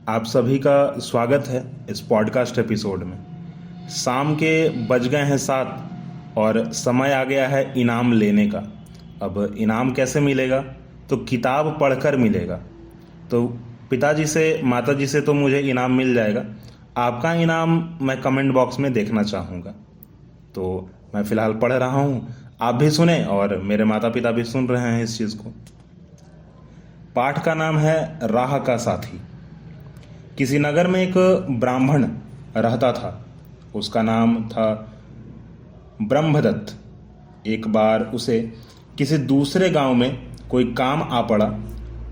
आप सभी का स्वागत है इस पॉडकास्ट एपिसोड में। शाम के बज गए हैं 7 और समय आ गया है इनाम लेने का। अब इनाम कैसे मिलेगा? तो किताब पढ़कर मिलेगा। तो पिताजी से माताजी से तो मुझे इनाम मिल जाएगा। आपका इनाम मैं कमेंट बॉक्स में देखना चाहूँगा। तो मैं फ़िलहाल पढ़ रहा हूँ, आप भी सुने और मेरे माता पिता भी सुन रहे हैं इस चीज़ को। पाठ का नाम है राह का साथी। किसी नगर में एक ब्राह्मण रहता था। उसका नाम था ब्रह्मदत्त। एक बार उसे किसी दूसरे गांव में कोई काम आ पड़ा।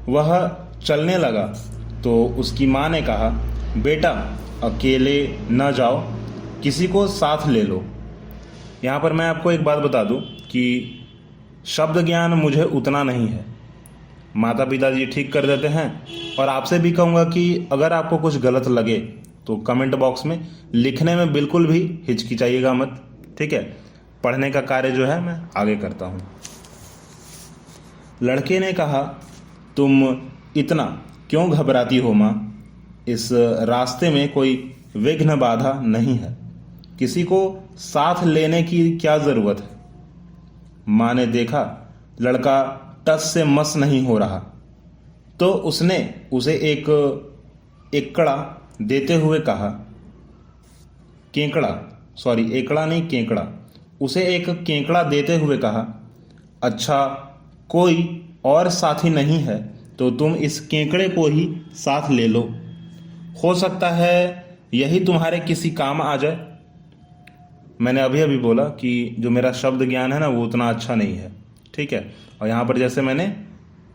वह चलने लगा तो उसकी माँ ने कहा, बेटा अकेले न जाओ, किसी को साथ ले लो। यहाँ पर मैं आपको एक बात बता दूं कि शब्द ज्ञान मुझे उतना नहीं है। माता पिताजी ठीक कर देते हैं। और आपसे भी कहूँगा कि अगर आपको कुछ गलत लगे तो कमेंट बॉक्स में लिखने में बिल्कुल भी हिचकिचाइएगा मत, ठीक है। पढ़ने का कार्य जो है मैं आगे करता हूँ। लड़के ने कहा, तुम इतना क्यों घबराती हो माँ? इस रास्ते में कोई विघ्न बाधा नहीं है, किसी को साथ लेने की क्या ज़रूरत है। माँ ने देखा लड़का टस से मस नहीं हो रहा तो उसने उसे एक एकड़ा देते हुए कहा, एकड़ा नहीं केकड़ा। उसे एक केकड़ा देते हुए कहा, अच्छा कोई और साथी नहीं है तो तुम इस केकड़े को ही साथ ले लो, हो सकता है यही तुम्हारे किसी काम आ जाए। मैंने अभी अभी बोला कि जो मेरा शब्द ज्ञान है ना वो उतना अच्छा नहीं है, ठीक है। और यहाँ पर जैसे मैंने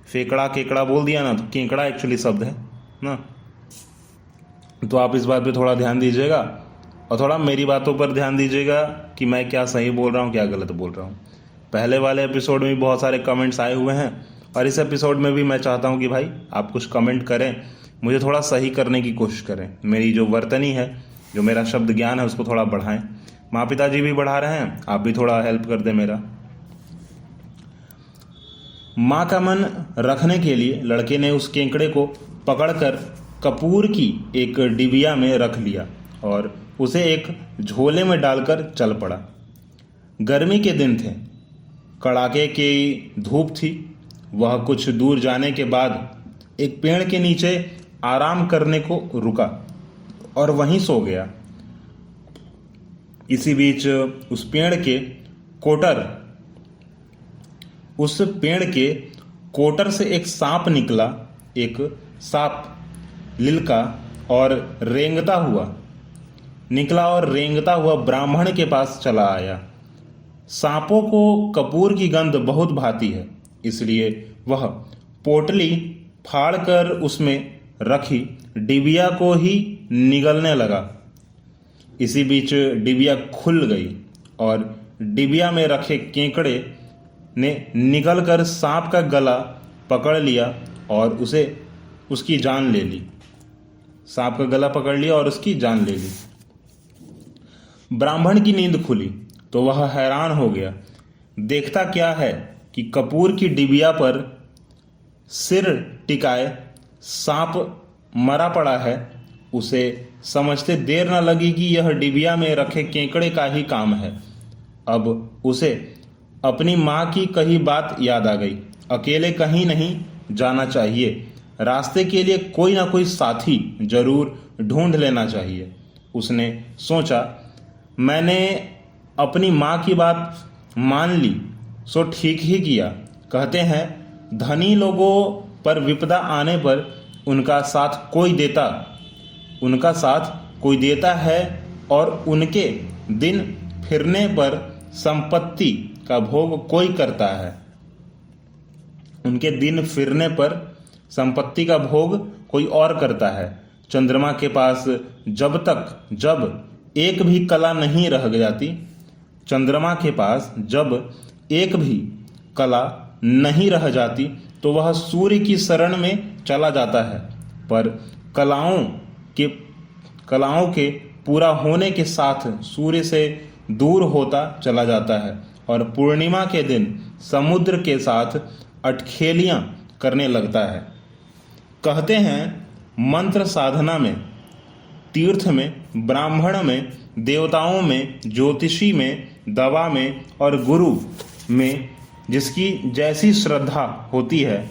फेकड़ा केकड़ा बोल दिया ना, तो केकड़ा एक्चुअली शब्द है ना। तो आप इस बात पे थोड़ा ध्यान दीजिएगा और थोड़ा मेरी बातों पर ध्यान दीजिएगा कि मैं क्या सही बोल रहा हूँ क्या गलत बोल रहा हूँ। पहले वाले एपिसोड में भी बहुत सारे कमेंट्स आए हुए हैं और इस एपिसोड में भी मैं चाहता हूँ कि भाई आप कुछ कमेंट करें, मुझे थोड़ा सही करने की कोशिश करें। मेरी जो वर्तनी है, जो मेरा शब्द ज्ञान है, उसको थोड़ा बढ़ाएं। माँ पिताजी भी बढ़ा रहे हैं, आप भी थोड़ा हेल्प कर दें मेरा। माँ का मन रखने के लिए लड़के ने उस केकड़े को पकड़कर कपूर की एक डिबिया में रख लिया और उसे एक झोले में डालकर चल पड़ा। गर्मी के दिन थे, कड़ाके की धूप थी। वह कुछ दूर जाने के बाद एक पेड़ के नीचे आराम करने को रुका और वहीं सो गया। इसी बीच उस पेड़ के कोटर से एक सांप निकला। एक सांप लिलका और रेंगता हुआ ब्राह्मण के पास चला आया। सांपों को कपूर की गंध बहुत भाती है, इसलिए वह पोटली फाड़कर उसमें रखी डिबिया को ही निगलने लगा। इसी बीच डिबिया खुल गई और डिबिया में रखे केकड़े ने निगलकर सांप का गला पकड़ लिया और उसकी जान ले ली। सांप का गला पकड़ लिया और उसकी जान ले ली। ब्राह्मण की नींद खुली तो वह हैरान हो गया। देखता क्या है कि कपूर की डिबिया पर सिर टिकाए सांप मरा पड़ा है। उसे समझते देर न लगी कि यह डिबिया में रखे केकड़े का ही काम है। अब उसे अपनी माँ की कही बात याद आ गई। अकेले कहीं नहीं जाना चाहिए, रास्ते के लिए कोई ना कोई साथी जरूर ढूंढ लेना चाहिए। उसने सोचा, मैंने अपनी माँ की बात मान ली सो ठीक ही किया। कहते हैं धनी लोगों पर विपदा आने पर उनका साथ कोई देता है और उनके दिन फिरने पर संपत्ति का भोग कोई करता है। उनके दिन फिरने पर संपत्ति का भोग कोई और करता है। चंद्रमा के पास जब एक भी कला नहीं रह जाती, चंद्रमा के पास जब एक भी कला नहीं रह जाती तो वह सूर्य की शरण में चला जाता है। पर कलाओं के पूरा होने के साथ सूर्य से दूर होता चला जाता है और पूर्णिमा के दिन समुद्र के साथ अटखेलियां करने लगता है। कहते हैं मंत्र साधना में, तीर्थ में, ब्राह्मण में, देवताओं में, ज्योतिषी में, दवा में और गुरु में जिसकी जैसी श्रद्धा होती है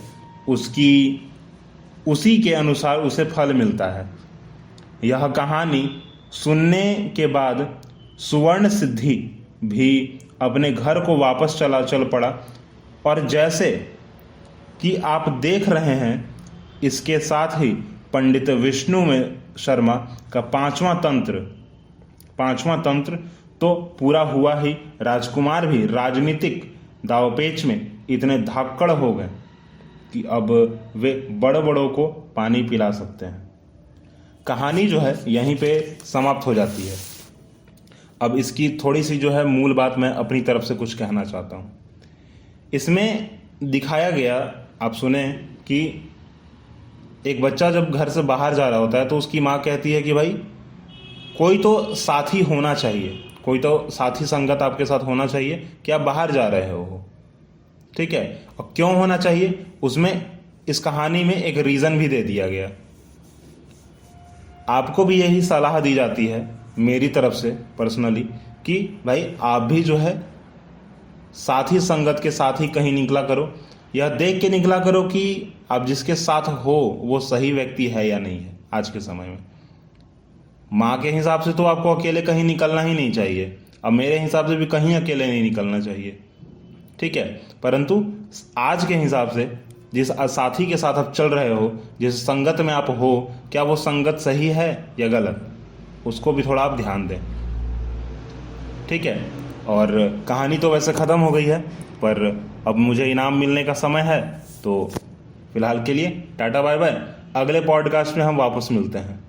उसी के अनुसार उसे फल मिलता है। यह कहानी सुनने के बाद सुवर्ण सिद्धि भी अपने घर को वापस चल पड़ा और जैसे कि आप देख रहे हैं इसके साथ ही पंडित विष्णु में शर्मा का पांचवा तंत्र तो पूरा हुआ ही। राजकुमार भी राजनीतिक दावपेच में इतने धाकड़ हो गए कि अब वे बड़ों को पानी पिला सकते हैं। कहानी जो है यहीं पे समाप्त हो जाती है। अब इसकी थोड़ी सी जो है मूल बात मैं अपनी तरफ से कुछ कहना चाहता हूँ। इसमें दिखाया गया, आप सुने कि एक बच्चा जब घर से बाहर जा रहा होता है तो उसकी माँ कहती है कि भाई कोई तो साथी होना चाहिए, कोई तो साथी संगत आपके साथ होना चाहिए कि आप बाहर जा रहे हो। ठीक है, और क्यों होना चाहिए उसमें इस कहानी में एक रीज़न भी दे दिया गया। आपको भी यही सलाह दी जाती है मेरी तरफ से पर्सनली कि भाई आप भी जो है साथी संगत के साथ ही कहीं निकला करो, यह देख के निकला करो कि आप जिसके साथ हो वो सही व्यक्ति है या नहीं है। आज के समय में माँ के हिसाब से तो आपको अकेले कहीं निकलना ही नहीं चाहिए, अब मेरे हिसाब से भी कहीं अकेले नहीं निकलना चाहिए। ठीक है, परंतु आज के हिसाब से जिस साथी के साथ आप चल रहे हो, जिस संगत में आप हो, क्या वो संगत सही है या गलत, उसको भी थोड़ा आप ध्यान दें। ठीक है, और कहानी तो वैसे ख़त्म हो गई है पर अब मुझे इनाम मिलने का समय है, तो फिलहाल के लिए टाटा बाय बाय। अगले पॉडकास्ट में हम वापस मिलते हैं।